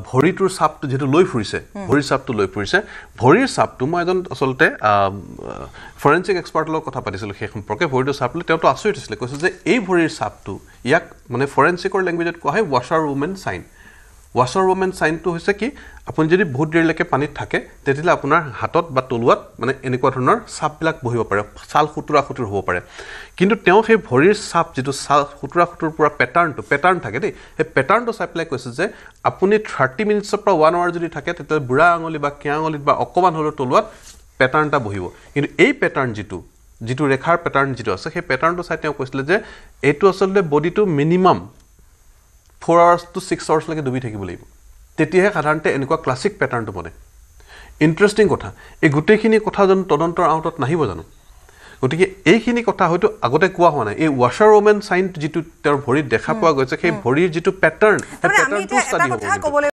ভৰিটোৰ চাপটো যেটো লৈ ফুৰিছে ভৰিৰ চাপটো লৈ ফুৰিছে ভৰিৰ চাপটো মই এজন আসলতে ফৰেনসিক এক্সপাৰ্টৰ লগত কথা পাতিছিল সেই সম্পৰ্কে ভৰিটোৰ চাপ লৈ তেওঁটো আচৰিত হৈছিল কৈছে যে এই ভৰিৰ চাপটো ইয়াক মানে ফৰেনসিকৰ ল্যাঙ্গুৱেজত কোৱা হয় ৱাশাৰ ওমেন সাইন ৱাশাৰ ওমেন সাইনটো হৈছে কি আপুনি যদি বহুত দেৰিলৈকে পানীত থাকে তেতিয়ালে আপোনাৰ হাতত বা তলুৱাত মানে এনেকুৱা ধৰণৰ চাপবিলাক বহিব পাৰে ছাল খুতুৰা খুতুৰ হ'ব পাৰে কিন্তু তেওঁ সেই ভৰিৰ চাপ যেটো ছাল খুতুৰা খুতুৰ পুৰা প্যাটাৰ্ন থাকে দেই এই প্যাটাৰ্নটো চাই পেলাই কৈছে যে আপুনি 30 মিনিটছৰ পৰা 1 আৱাৰ যদি থাকে তেতিয়া বুঢ়া আঙুলি বা কিয়া আঙুলিত বা অকমান হলৰ তলুৱাত প্যাটাৰ্নটা বহিব কিন্তু এই প্যাটাৰ্ন যেটো ৰেখাৰ প্যাটাৰ্ন যেটো আছে সেই প্যাটাৰ্নটো চাই তেওঁ কৈছিল যে এটো আসলে বডিটো মিনিমাম 4 hours to 6 hours লৈকে ডুবি থাকিব লাগিব তেতিয়াহে সাধাৰণতে এনেকুৱা ক্লাসিক প্যাটাৰ্নটো বনে ইন্টাৰেষ্টিং কথা এই গুটেখিনি কথা জন তদন্তৰ আউটত নাহিব জানো গতিকে এইখিনি কথা হয়তো আগতে কোৱা হোৱা নাই এই ৱাশাৰ ওমেন সাইন যেটো তেওঁৰ ভৰিত দেখা পোৱা গৈছে সেই ভৰিৰ যেটো প্যাটাৰ্ন সেই প্যাটাৰ্নটো ষ্টাডি হ'ব